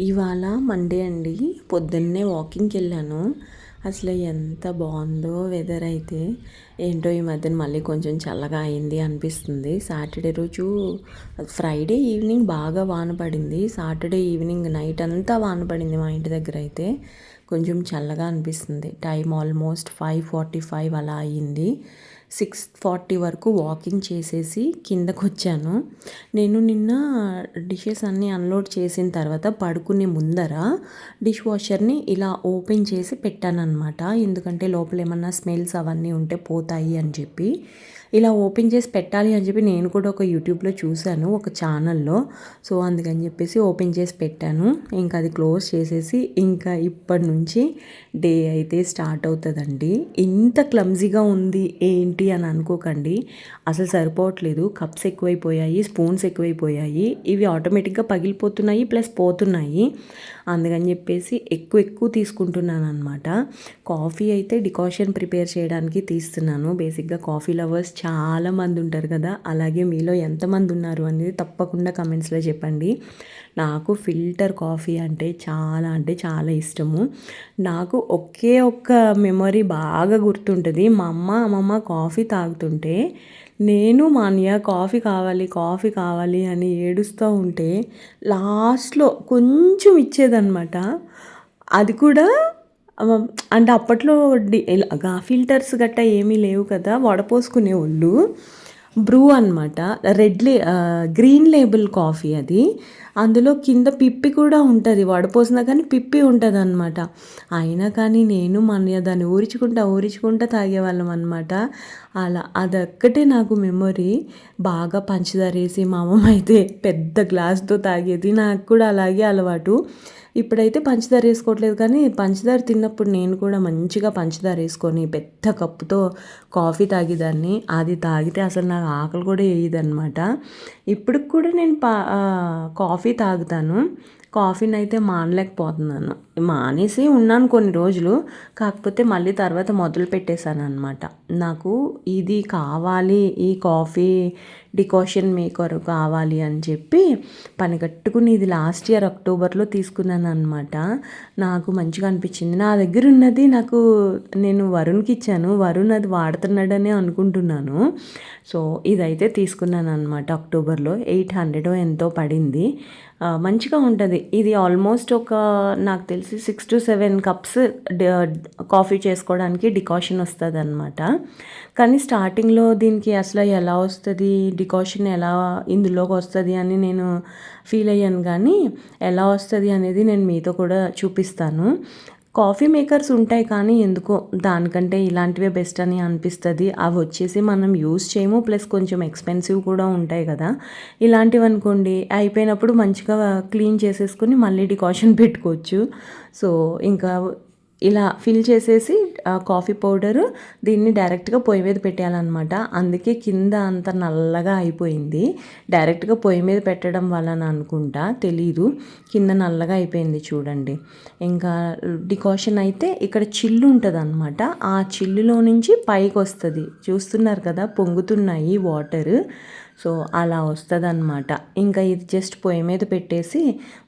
ఇవాళ మండే అండి. పొద్దున్నే వాకింగ్కి వెళ్ళాను. అసలు ఎంత బాగుందో వెదర్ అయితే. ఏంటో ఈ మధ్యన మళ్ళీ కొంచెం చల్లగా అయింది అనిపిస్తుంది. సాటర్డే రోజు ఫ్రైడే ఈవినింగ్ బాగా వాన పడింది. సాటర్డే ఈవినింగ్ నైట్ అంతా వాన పడింది మా ఇంటి దగ్గర అయితే. కొంచెం చల్లగా అనిపిస్తుంది. టైం ఆల్మోస్ట్ 5:45 అలా అయ్యింది. 6:40 వరకు వాకింగ్ చేసేసి కిందకు వచ్చాను. నేను నిన్న డిషెస్ అన్నీ అన్లోడ్ చేసిన తర్వాత పడుకునే ముందర డిష్ వాషర్ని ఇలా ఓపెన్ చేసి పెట్టానన్నమాట. ఎందుకంటే లోపల ఏమన్నా స్మెల్స్ అవన్నీ ఉంటే పోతాయి అని చెప్పి ఇలా ఓపెన్ చేసి పెట్టాలి అని చెప్పి నేను కూడా ఒక యూట్యూబ్లో చూశాను, ఒక ఛానల్లో. సో అందుకని చెప్పేసి ఓపెన్ చేసి పెట్టాను. ఇంకా అది క్లోజ్ చేసేసి ఇంకా ఇప్పటి నుంచి డే అయితే స్టార్ట్ అవుతుందండి. ఇంత క్లమ్జీగా ఉంది ఏంటి అని అనుకోకండి. అసలు సరిపోవట్లేదు. కప్స్ ఎక్కువైపోయాయి, స్పూన్స్ ఎక్కువైపోయాయి. ఇవి ఆటోమేటిక్గా పగిలిపోతున్నాయి ప్లస్ పోతున్నాయి. అందుకని చెప్పేసి ఎక్కువ తీసుకుంటున్నాను అనమాట. కాఫీ అయితే డికాషన్ ప్రిపేర్ చేయడానికి తీస్తున్నాను. బేసిక్గా కాఫీ లవర్స్ చాలామంది ఉంటారు కదా, అలాగే మీలో ఎంతమంది ఉన్నారు అనేది తప్పకుండా కమెంట్స్లో చెప్పండి. నాకు ఫిల్టర్ కాఫీ అంటే చాలా ఇష్టము. నాకు ఒకే ఒక్క మెమరీ బాగా గుర్తుంటుంది. మా అమ్మమ్మ కాఫీ తాగుతుంటే నేను మా అన్నయ్య కాఫీ కావాలి అని ఏడుస్తూ ఉంటే లాస్ట్లో కొంచెం ఇచ్చేదన్నమాట. అది కూడా అంటే అప్పట్లో ఇలాగా ఫిల్టర్స్ గట్టా ఏమీ లేవు కదా, వడపోసుకునేవాళ్ళు. బ్రూ అనమాట, గ్రీన్ లేబుల్ కాఫీ అది. అందులో కింద పిప్పి కూడా ఉంటుంది, వడపోసినా కానీ పిప్పి ఉంటుంది అనమాట. అయినా కానీ నేను మా అన్నయ్య దాన్ని ఊరించుకుంటా తాగేవాళ్ళం అనమాట. అలా అదొక్కటే నాకు మెమొరీ. బాగా పంచదార వేసి మా అమ్మమ్మ అయితే పెద్ద గ్లాస్తో తాగేది. నాకు కూడా అలాగే అలవాటు. ఇప్పుడైతే పంచదార వేసుకోవట్లేదు, కానీ పంచదార తిన్నప్పుడు నేను కూడా మంచిగా పంచదార వేసుకొని పెద్ద కప్పుతో కాఫీ తాగేదాన్ని. అది తాగితే అసలు నాకు ఆకలి కూడా వేయదన్నమాట. ఇప్పుడు కూడా నేను కాఫీ తాగుతాను. కాఫీని అయితే మానలేకపోతున్నాను. మానేసి ఉన్నాను కొన్ని రోజులు, కాకపోతే మళ్ళీ తర్వాత మొదలు పెట్టేశాను అనమాట. నాకు ఇది కావాలి, ఈ కాఫీ డికాషన్ మేకర్ కావాలి అని చెప్పి పని కట్టుకుని ఇది లాస్ట్ ఇయర్ అక్టోబర్లో తీసుకున్నాను అనమాట. నాకు మంచిగా అనిపించింది. నా దగ్గర ఉన్నది నేను వరుణ్కి ఇచ్చాను. వరుణ్ అది వాడుతున్నాడనే అనుకుంటున్నాను. సో ఇదైతే తీసుకున్నాను అనమాట. అక్టోబర్లో 800 ఎంతో పడింది. మంచిగా ఉంటుంది ఇది. ఆల్మోస్ట్ నాకు తెలిసి 6 to 7 కప్స్ కాఫీ చేసుకోవడానికి డికాషన్ వస్తుంది అనమాట. కానీ స్టార్టింగ్లో దీనికి అసలు ఎలా వస్తుంది డికాషన్, ఎలా ఇందులోకి వస్తుంది అని నేను ఫీల్ అయ్యాను. కానీ ఎలా వస్తుంది అనేది నేను మీతో కూడా చూపిస్తాను. కాఫీ మేకర్స్ ఉంటాయి, కానీ ఎందుకో దానికంటే ఇలాంటివే బెస్ట్ అని అనిపిస్తుంది. అవి వచ్చేసి మనం యూస్ చేయము, ప్లస్ కొంచెం ఎక్స్పెన్సివ్ కూడా ఉంటాయి కదా. ఇలాంటివి అనుకోండి అయిపోయినప్పుడు మంచిగా క్లీన్ చేసేసుకుని మళ్ళీ డికాషన్ పెట్టుకోవచ్చు. సో ఇంకా ఇలా ఫిల్ చేసేసి కాఫీ పౌడరు దీన్ని డైరెక్ట్గా పొయ్యి మీద పెట్టాలన్నమాట. అందుకే కింద అంత నల్లగా అయిపోయింది. డైరెక్ట్గా పొయ్యి మీద పెట్టడం వలన అనుకుంటా, తెలీదు, కింద నల్లగా అయిపోయింది చూడండి. ఇంకా డికాషన్ అయితే ఇక్కడ చిల్లు ఉంటుంది అనమాట. ఆ చిల్లులో నుంచి పైకి వస్తుంది. చూస్తున్నారు కదా, పొంగుతున్నాయి వాటర్. సో అలా వస్తుంది అనమాట. ఇంకా ఇది జస్ట్ పొయ్యి మీద పెట్టేసి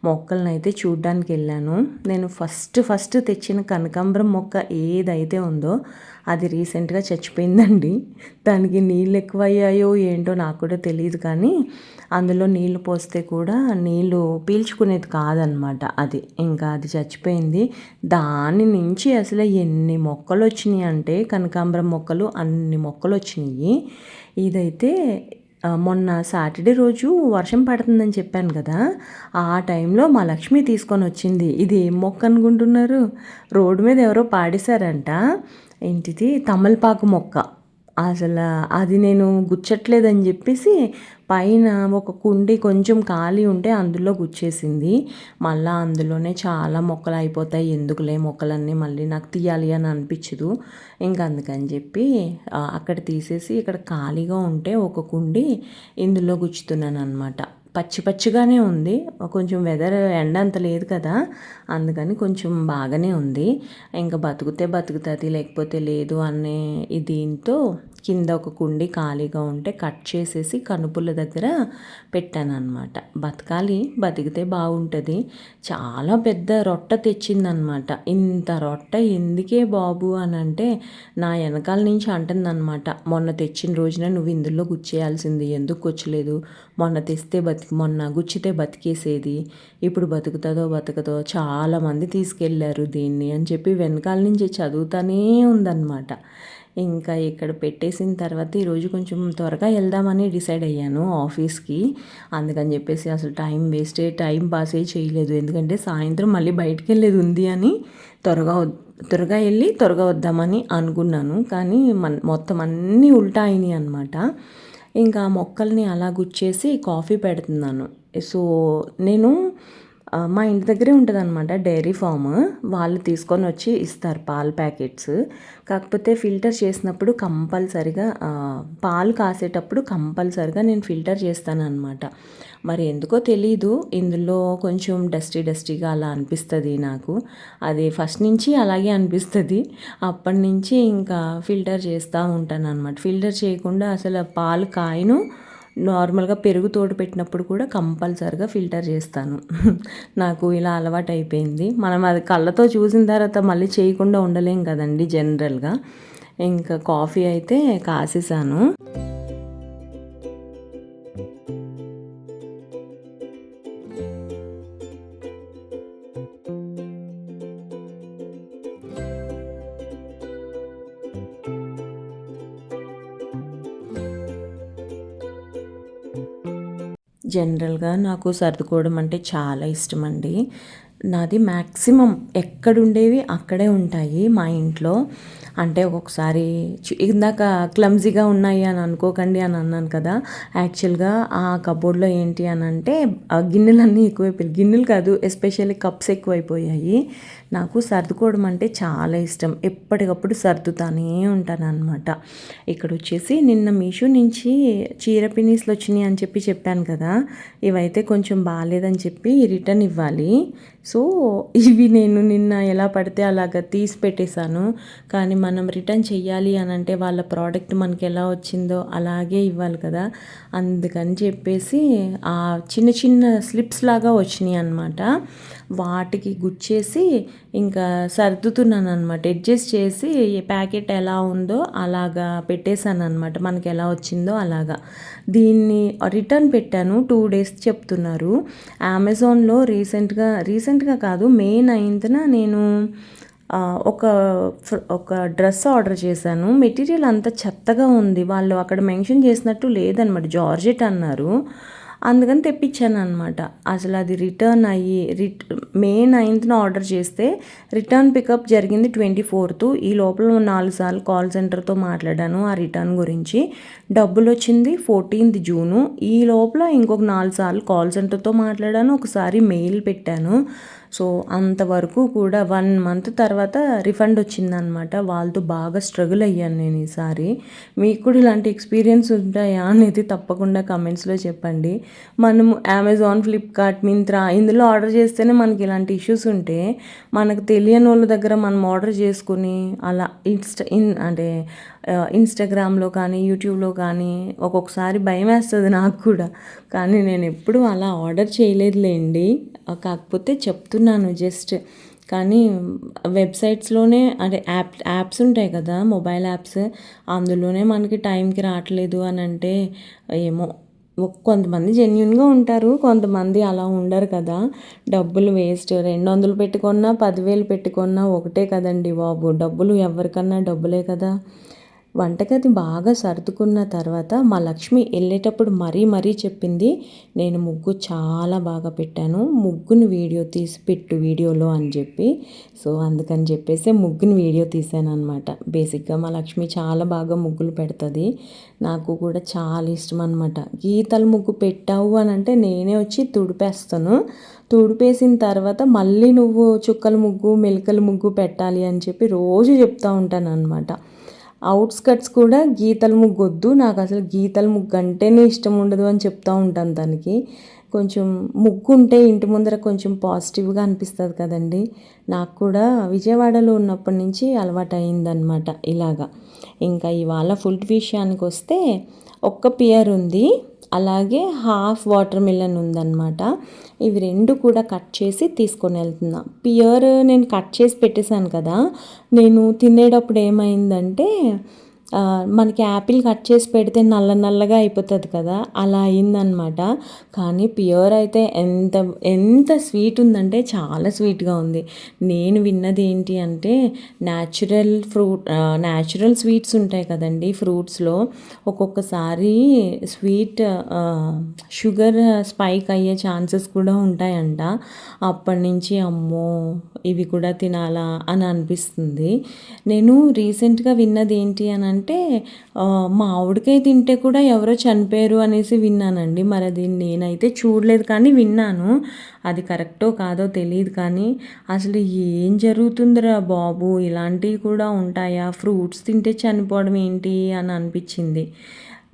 మొక్కలను అయితే చూడ్డానికి వెళ్ళాను. నేను ఫస్ట్ తెచ్చిన కనకాంబరం మొక్క ఏదైతే ఉందో అది రీసెంట్గా చచ్చిపోయిందండి. దానికి నీళ్ళు ఎక్కువయ్యాయో ఏంటో నాకు కూడా తెలియదు, కానీ అందులో నీళ్లు పోస్తే కూడా నీళ్ళు పీల్చుకునేది కాదనమాట. ఇంకా అది చచ్చిపోయింది. దాని నుంచి అసలు ఎన్ని మొక్కలు వచ్చినాయి అంటే, కనకాంబరం మొక్కలు అన్ని మొక్కలు వచ్చినాయి. ఇదైతే మొన్న సాటర్డే రోజు వర్షం పడుతుందని చెప్పాను కదా, ఆ టైంలో మా లక్ష్మి తీసుకొని వచ్చింది. ఇది ఏం మొక్క అనుకుంటున్నారు? రోడ్డు మీద ఎవరో పాడేశారంట. ఏంటిది, తమలపాకు మొక్క. అసలు అది నేను గుచ్చట్లేదని చెప్పేసి పైన ఒక కుండి కొంచెం ఖాళీ ఉంటే అందులో గుచ్చేసింది. మళ్ళీ అందులోనే చాలా మొక్కలు అయిపోతాయి, ఎందుకులే మొక్కలన్నీ మళ్ళీ నాకు తీయాలి అని అనిపించదు. ఇంకా అందుకని చెప్పి అక్కడ తీసేసి ఇక్కడ ఖాళీగా ఉంటే ఒక కుండి ఇందులో గుచ్చుతున్నాను అనమాట. పచ్చిగానే ఉంది, కొంచెం వెదర్ ఎండ అంత లేదు కదా, అందుకని కొంచెం బాగానే ఉంది. ఇంకా బతుకుతుంది లేకపోతే లేదు అనే దీంతో కింద ఒక కుండి ఖాళీగా ఉంటే కట్ చేసేసి కనుపుల దగ్గర పెట్టాను అనమాట. బతకాలి, బతికితే బాగుంటుంది. చాలా పెద్ద రొట్టె తెచ్చిందనమాట. ఇంత రొట్టె ఎందుకే బాబు అని అంటే నా వెనకాల నుంచి అంటుందన్నమాట, మొన్న తెచ్చిన రోజున నువ్వు ఇందులో గుచ్చేయాల్సింది, ఎందుకు గుచ్చలేదు, మొన్న గుచ్చితే బతికేసేది, ఇప్పుడు బతుకుతుందో బతుకుతో చాలామంది తీసుకెళ్ళారు దీన్ని అని చెప్పి వెనకాల నుంచి చదువుతానే ఉందన్నమాట. ఇంకా ఇక్కడ పెట్టేసిన తర్వాత ఈరోజు కొంచెం త్వరగా వెళ్దామని డిసైడ్ అయ్యాను ఆఫీస్కి. అందుకని చెప్పేసి అసలు టైం పాసే చేయలేదు. ఎందుకంటే సాయంత్రం మళ్ళీ బయటికి వెళ్ళేది ఉంది అని త్వరగా వెళ్ళి త్వరగా వద్దామని అనుకున్నాను. కానీ మొత్తం అన్నీ ఉల్టా అయినాయి అనమాట. ఇంకా మొక్కల్ని అలా గుచ్చేసి కాఫీ పెడుతున్నాను. సో నేను మా ఇంటి దగ్గరే ఉంటుంది అనమాట డైరీ ఫామ్. వాళ్ళు తీసుకొని వచ్చి ఇస్తారు పాల ప్యాకెట్స్. కాకపోతే ఫిల్టర్ చేసినప్పుడు కంపల్సరిగా పాలు కాసేటప్పుడు కంపల్సరిగా నేను ఫిల్టర్ చేస్తాను అనమాట. మరి ఎందుకో తెలీదు, ఇందులో కొంచెం డస్టీగా అలా అనిపిస్తుంది నాకు. అది ఫస్ట్ నుంచి అలాగే అనిపిస్తుంది. అప్పటి నుంచి ఇంకా ఫిల్టర్ చేస్తూ ఉంటాను అనమాట. ఫిల్టర్ చేయకుండా అసలు పాలు కాయను. నార్మల్గా పెరుగు తోడు పెట్టినప్పుడు కూడా కంపల్సరిగా ఫిల్టర్ చేస్తాను. నాకు ఇలా అలవాటు అయిపోయింది. మనం అది కళ్ళతో చూసిన తర్వాత మళ్ళీ చేయకుండా ఉండలేం కదండి జనరల్గా. ఇంకా కాఫీ అయితే కాసేసాను. జనరల్గా నాకు సర్దుకోవడం అంటే చాలా ఇష్టం అండి. నాది మ్యాక్సిమం ఎక్కడుండేవి అక్కడే ఉంటాయి మా ఇంట్లో. అంటే ఒక్కొక్కసారి ఇందాక క్లమ్జీగా ఉన్నాయి అని అనుకోకండి అని అన్నాను కదా. యాక్చువల్గా ఆ కబోర్డ్లో ఏంటి అని అంటే గిన్నెలన్నీ ఎక్కువైపోయాయి. గిన్నెలు కాదు, ఎస్పెషల్లీ కప్స్ ఎక్కువైపోయాయి. నాకు సర్దుకోవడం అంటే చాలా ఇష్టం. ఎప్పటికప్పుడు సర్దుతానే ఉంటాను అనమాట. ఇక్కడ వచ్చేసి నిన్న మీషో నుంచి చీర పినీస్లు వచ్చినాయి అని చెప్పాను కదా. ఇవైతే కొంచెం బాగాలేదని చెప్పి రిటర్న్ ఇవ్వాలి. సో ఇవి నేను నిన్న ఎలా పడితే అలాగ తీసి పెట్టేశాను. కానీ మనం రిటర్న్ చెయ్యాలి అని అంటే వాళ్ళ ప్రోడక్ట్ మనకి ఎలా వచ్చిందో అలాగే ఇవ్వాలి కదా. అందుకని చెప్పేసి ఆ చిన్న స్లిప్స్ లాగా వచ్చినాయి అనమాట. వాటికి గుచ్చేసి ఇంకా సర్దుతున్నాను అనమాట. అడ్జస్ట్ చేసి ప్యాకెట్ ఎలా ఉందో అలాగా పెట్టేశాను అనమాట. మనకి ఎలా వచ్చిందో అలాగా. దీన్ని రిటర్న్ పెట్టాను, 2 days చెప్తున్నారు. అమెజాన్లో రీసెంట్గా కాదు, May 9th నేను ఒక డ్రెస్ ఆర్డర్ చేశాను. మెటీరియల్ అంతా చెత్తగా ఉంది. వాళ్ళు అక్కడ మెన్షన్ చేసినట్టు లేదనమాట, జార్జెట్ అన్నారు. అందుకని తెప్పించాను అనమాట. అసలు అది రిటర్న్ అయ్యి May 9th ఆర్డర్ చేస్తే రిటర్న్ పికప్ జరిగింది 24th. ఈ లోపల 4 సార్లు కాల్ సెంటర్తో మాట్లాడాను ఆ రిటర్న్ గురించి. డబ్బులు వచ్చింది 14th June. ఈ లోపల ఇంకొక 4 సార్లు కాల్ సెంటర్తో మాట్లాడాను, ఒకసారి మెయిల్ పెట్టాను. సో అంతవరకు కూడా 1 month తర్వాత రిఫండ్ వచ్చిందనమాట. వాళ్ళతో బాగా స్ట్రగుల్ అయ్యాను నేను ఈసారి. మీకు కూడా ఇలాంటి ఎక్స్పీరియన్స్ ఉంటాయా అనేది తప్పకుండా కమెంట్స్లో చెప్పండి. మనము అమెజాన్, ఫ్లిప్కార్ట్, మింత్రా ఇందులో ఆర్డర్ చేస్తేనే మనకి ఇలాంటి ఇష్యూస్ ఉంటే మనకు తెలియని వాళ్ళ దగ్గర మనం ఆర్డర్ చేసుకుని అలా అంటే ఇన్స్టాగ్రామ్లో కానీ యూట్యూబ్లో కానీ ఒక్కొక్కసారి భయం వేస్తుంది నాకు కూడా. కానీ నేను ఎప్పుడూ అలా ఆర్డర్ చేయలేదులేండి. కాకపోతే చెప్తున్నాను జస్ట్. కానీ వెబ్సైట్స్లోనే అంటే యాప్స్ ఉంటాయి కదా, మొబైల్ యాప్స్, అందులోనే మనకి టైంకి రావట్లేదు అని అంటే ఏమో. కొంతమంది జెన్యూన్గా ఉంటారు, కొంతమంది అలా ఉండరు కదా. డబ్బులు వేస్ట్. 200 పెట్టుకున్నా 10,000 పెట్టుకున్నా ఒకటే కదండి బాబు. డబ్బులు ఎవరికన్నా డబ్బులే కదా. వంటగది బాగా సర్దుకున్న తర్వాత మా లక్ష్మి వెళ్ళేటప్పుడు మరీ చెప్పింది, నేను ముగ్గు చాలా బాగా పెట్టాను, ముగ్గుని వీడియో తీసి పెట్టు వీడియోలో అని చెప్పి. సో అందుకని చెప్పేసి ముగ్గుని వీడియో తీసాను అనమాట. బేసిక్గా మా లక్ష్మి చాలా బాగా ముగ్గులు పెడుతుంది. నాకు కూడా చాలా ఇష్టం అనమాట. గీతల ముగ్గు పెట్టావు అని అంటే నేనే వచ్చి తుడిపేస్తాను. తుడిపేసిన తర్వాత మళ్ళీ నువ్వు చుక్కల ముగ్గు, మెలికల ముగ్గు పెట్టాలి అని చెప్పి రోజు చెప్తూ ఉంటాను అనమాట. అవుట్స్కట్స్ కూడా గీతల ముగ్గు వద్దు, నాకు అసలు గీతల ముగ్గు అంటేనే ఇష్టం ఉండదు అని చెప్తూ ఉంటాను దానికి. కొంచెం ముగ్గు ఉంటే ఇంటి ముందర కొంచెం పాజిటివ్గా అనిపిస్తుంది కదండి. నాకు కూడా విజయవాడలో ఉన్నప్పటి నుంచి అలవాటు అయిందనమాట ఇలాగా. ఇంకా ఇవాళ ఫుడ్ విషయానికి వస్తే ఒక్క పియర్ ఉంది, అలాగే హాఫ్ వాటర్ మిలన్ ఉందన్నమాట. ఇవి రెండు కూడా కట్ చేసి తీసుకొని వెళ్తున్నా. పియర్ నేను కట్ చేసి పెట్టేశాను కదా, నేను తినేటప్పుడు ఏమైందంటే మనకి యాపిల్ కట్ చేసి పెడితే నల్ల నల్లగా అయిపోతుంది కదా, అలా అయిందనమాట. కానీ పియర్ అయితే ఎంత ఎంత స్వీట్ ఉందంటే చాలా స్వీట్గా ఉంది. నేను విన్నది ఏంటి అంటే న్యాచురల్ స్వీట్స్ ఉంటాయి కదండి ఫ్రూట్స్లో, ఒక్కొక్కసారి స్వీట్ షుగర్ స్పైక్ అయ్యే ఛాన్సెస్ కూడా ఉంటాయంట. అప్పటి నుంచి అమ్మో ఇవి కూడా తినాలా అని అనిపిస్తుంది. నేను రీసెంట్గా విన్నది ఏంటి అని అంటే మామిడికాయ తింటే కూడా ఎవరో చనిపోయారు అనేసి విన్నానండి. మరి అది నేనైతే చూడలేదు కానీ విన్నాను. అది కరెక్టో కాదో తెలియదు కానీ అసలు ఏం జరుగుతుందిరా బాబు, ఇలాంటివి కూడా ఉంటాయా, ఫ్రూట్స్ తింటే చనిపోవడం ఏంటి అని అనిపించింది.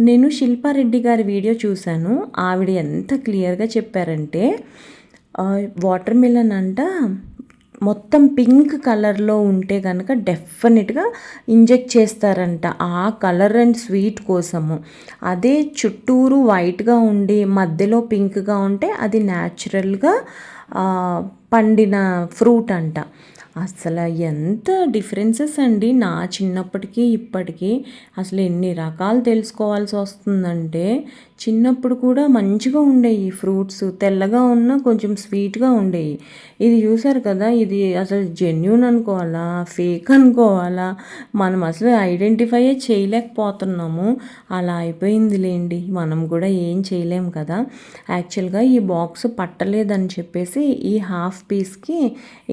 నేను శిల్పారెడ్డి గారి వీడియో చూశాను. ఆవిడ ఎంత క్లియర్గా చెప్పారంటే వాటర్ మిలన్ అంట మొత్తం పింక్ కలర్లో ఉంటే కనుక డెఫినెట్గా ఇంజెక్ట్ చేస్తారంట ఆ కలర్ అండ్ స్వీట్ కోసము. అదే చుట్టూరు వైట్గా ఉండి మధ్యలో పింక్గా ఉంటే అది న్యాచురల్గా పండిన ఫ్రూట్ అంట. అసలు ఎంత డిఫరెన్సెస్ అండి నా చిన్నప్పటికీ ఇప్పటికీ. అసలు ఎన్ని రకాలు తెలుసుకోవాల్సి వస్తుందంటే, చిన్నప్పుడు కూడా మంచిగా ఉండేవి ఫ్రూట్స్, తెల్లగా ఉన్న కొంచెం స్వీట్గా ఉండేవి. ఇది చూసారు కదా, ఇది అసలు జెన్యూన్ అనుకోవాలా ఫేక్ అనుకోవాలా మనం అసలు ఐడెంటిఫైయే చేయలేకపోతున్నాము. అలా అయిపోయిందిలేండి, మనం కూడా ఏం చేయలేము కదా. యాక్చువల్గా ఈ బాక్స్ పట్టలేదని చెప్పేసి ఈ హాఫ్ పీస్కి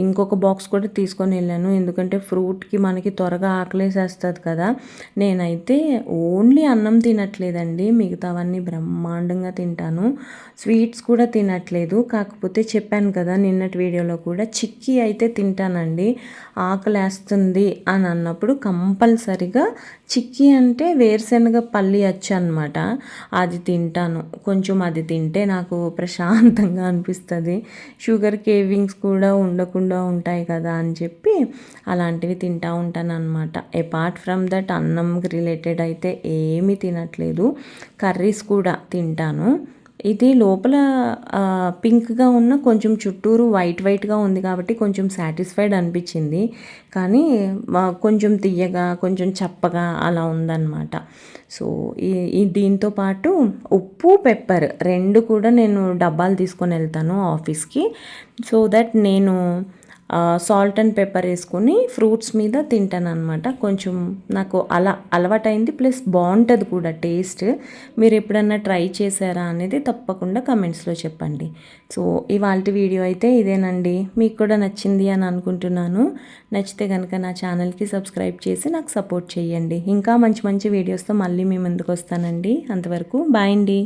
ఇంకొక బాక్స్ కూడా తీసుకొని వెళ్ళాను. ఎందుకంటే ఫ్రూట్కి మనకి త్వరగా ఆకలేసేస్తుంది కదా. నేనైతే ఓన్లీ అన్నం తినట్లేదండి, మిగతావన్నీ బ్రహ్మాండంగా తింటాను. స్వీట్స్ కూడా తినట్లేదు. కాకపోతే చెప్పాను కదా నిన్నటి వీడియోలో కూడా, చిక్కీ అయితే తింటానండి. ఆకలేస్తుంది అని అన్నప్పుడు కంపల్సరిగా చిక్కీ అంటే వేరుశనగ పల్లి అచ్చు అనమాట, అది తింటాను. కొంచెం అది తింటే నాకు ప్రశాంతంగా అనిపిస్తుంది. షుగర్ కేవింగ్స్ కూడా ఉండకుండా ఉంటాయి కదా అని చెప్పి అలాంటివి తింటూ ఉంటాను అనమాట. అపార్ట్ ఫ్రమ్ దట్ అన్నం రిలేటెడ్ అయితే ఏమీ తినట్లేదు. కర్రీస్ కూడా తింటాను. ఇది లోపల పింక్గా ఉన్న కొంచెం చుట్టూరు వైట్గా ఉంది కాబట్టి కొంచెం సాటిస్ఫైడ్ అనిపించింది. కానీ కొంచెం తియ్యగా కొంచెం చప్పగా అలా ఉందన్నమాట. సో ఈ దీంతో పాటు ఉప్పు పెప్పర్ రెండు కూడా నేను డబ్బాలు తీసుకొని వెళ్తాను ఆఫీస్కి. సో దట్ నేను సాల్ట్ అండ్ పెప్పర్ వేసుకొని ఫ్రూట్స్ మీద తింటాను అనమాట. కొంచెం నాకు అలా అలవాటైంది, ప్లస్ బాగుంటుంది కూడా టేస్ట్. మీరు ఎప్పుడన్నా ట్రై చేశారా అనేది తప్పకుండా కమెంట్స్లో చెప్పండి. సో ఇవాళ వీడియో అయితే ఇదేనండి. మీకు కూడా నచ్చింది అని అనుకుంటున్నాను. నచ్చితే కనుక నా ఛానల్కి సబ్స్క్రైబ్ చేసి నాకు సపోర్ట్ చేయండి. ఇంకా మంచి మంచి వీడియోస్తో మళ్ళీ మీ ముందుకు వస్తానండి. అంతవరకు బాయ్ అండి.